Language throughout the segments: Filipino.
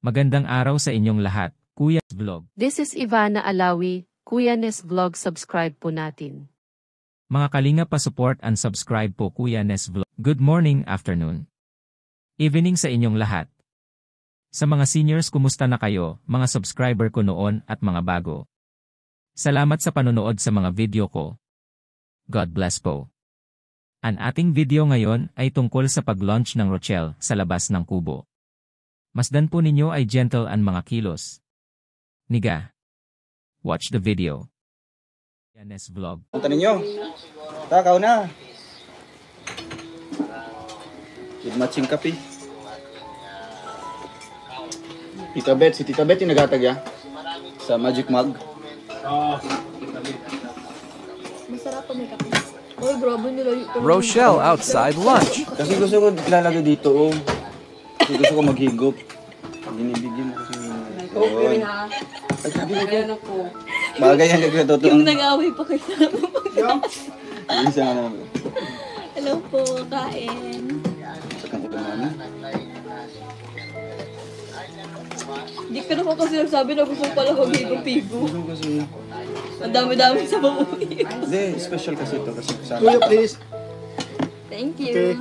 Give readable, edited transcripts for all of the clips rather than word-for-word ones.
Magandang araw sa inyong lahat, Kuya Nes Vlog. This is Ivana Alawi, Kuya Nes Vlog, subscribe po natin. Mga kalinga pa-support and subscribe po Kuya Nes Vlog. Good morning, afternoon, evening sa inyong lahat. Sa mga seniors, kumusta na kayo, mga subscriber ko noon at mga bago? Salamat sa panonood sa mga video ko. God bless po. Ang ating video ngayon ay tungkol sa pag-launch ng Rochelle sa labas ng kubo. Masdan po ninyo ay gentle ang mga kilos. Niga. Watch the video. Nes Vlog. Punta ninyo. Takaw na. With matching kape. Tita Bet, si Tita Bet yung nagatag ya? Sa Magic Mug. Masarap pa may kape. Uy, grabe nila yung... Rochelle outside lunch. Kasi gusto ko lalagay dito, oh. Kasi gusto ko maghigop. Ginibigyan mo kasi. Okay ha. Ay, sabi ko. Ayan ako. Bagay yan nagkatoto. Yung nag-away pa kayo na. Isa nga naman. Hello po, kain. Sa kang ito naman. Di ka naman kasi nagsabi na gusto pala mag-pigo-pigo. Gusto ko kasi. Ang dami-dami sa babuwi. Hindi, special kasi ito. Kasi sa Kuya, please. Thank you. Okay.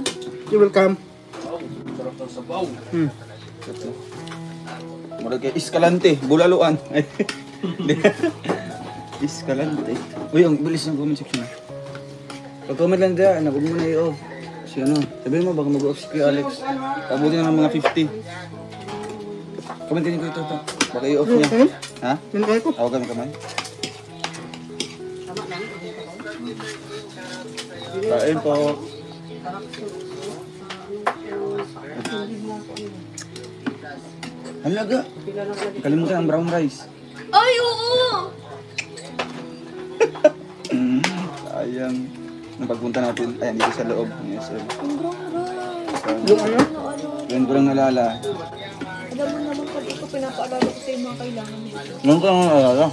You're welcome. Murag kay Escalante, Bulaluan. Escalante. Uy, ang bilis ng comment section. Pag-comment lang dyan, huwag mo na i-off. Kasi ano, sabihin mo baka mag-off si Kuya Alex. Pabuti na ng mga 50. Commentin ko ito. Baka i-off niya. Ha? Minakay ko. Ako kami kamay. Kain po. Halaga. Kalimutan ang brown rice. Ay, oo! Sayang. Nung pagpunta natin, ayan dito sa loob ng SM. Ang brown-rice. Yung ano? Yan ko lang nalala. Alam mo naman pag ito pinapaalala ko sa yung mga kailangan mo. Ngayon ko lang nalala.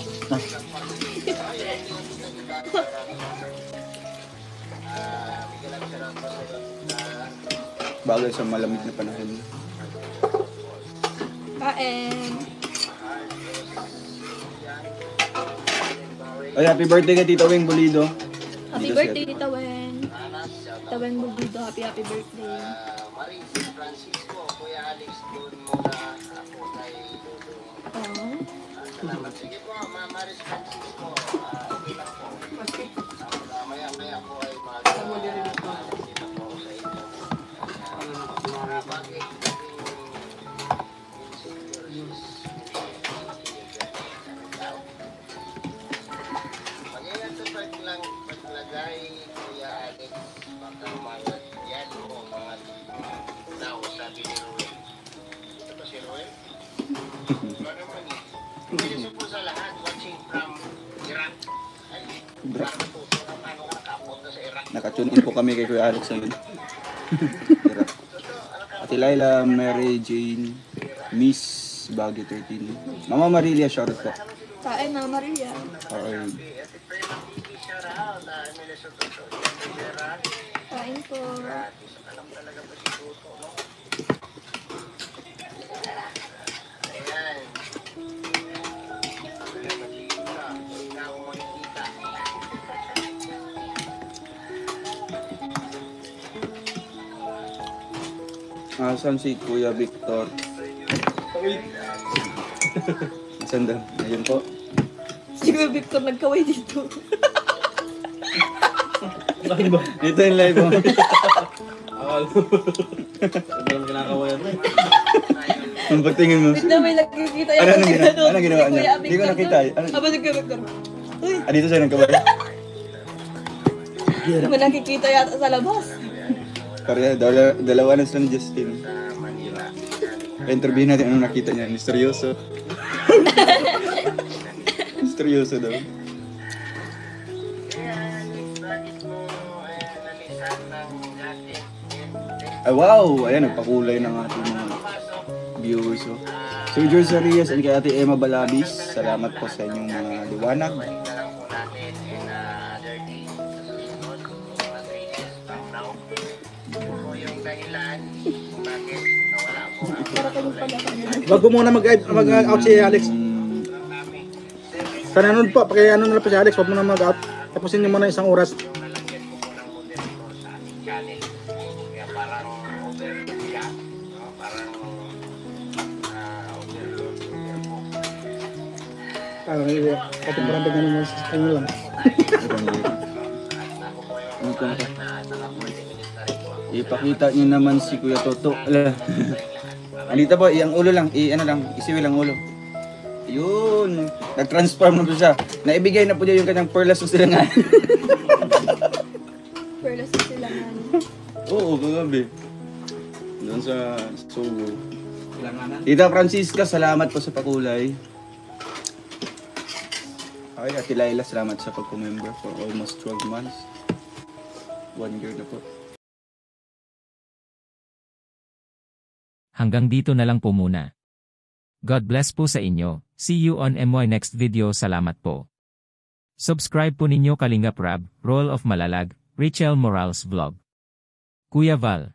Bagay sa malamig na panahon. Kain. Ay, happy birthday kay Tita Weng Bolido. Happy Dito birthday, siya. Tita Wen. Tita Wen Bugido, happy birthday. Oh. Nakatune in po kami kay Kuya Alex ngayon. Ate Laila, Mary Jane, Miss Baggy 13. Mama Marilia, shoutout po. Kain na, Maria. Okay. Kain po. Asan si Kuya Victor? Asan daw? Ayun po. Si Kuya Victor nagkaway dito. Ito yung live mo. Ang pagtingin mo. Wait na, may nakikita yan. Anong ginawa niya? Hindi ko nakita. Aba, si Kuya Victor. Uy, Dito siya nagkabay. may nakikita yata sa labas. Kaya dalawa na sila ni Justin. Interview natin anong nakita niya. Misteryoso. Misteryoso daw. Ay wow! Ayan, nagpakulay ng ating mga viewers. So, George Arias and kay Ate Emma Balabis, salamat po sa inyong mga liwanag. Para kayong pala. Bago muna mag-out si Alex. Sana nun po, ano na lang po si Alex, wag mo na mag-out. Tapusin niyo muna isang oras. Kapag parang pag ano lang. Ipakita niyo naman si Kuya Toto. Alita po, ang ulo lang, ano lang, isiwi lang ulo. Yun, nag-transform na po siya. Naibigay na po niya yung kanyang perlas sa silangan. Perlas sa silangan. Oo, kagabi. Doon sa Sogo. Tita Francisca, salamat po sa pakulay. Okay, Ate Laila, salamat sa pagkumember for almost 12 months. 1 year na po. Hanggang dito na lang po muna. God bless po sa inyo. See you on MY next video. Salamat po. Subscribe po ninyo Kalingap Rab, Roll of Malalag, Richel Morales Vlog. Kuya Val.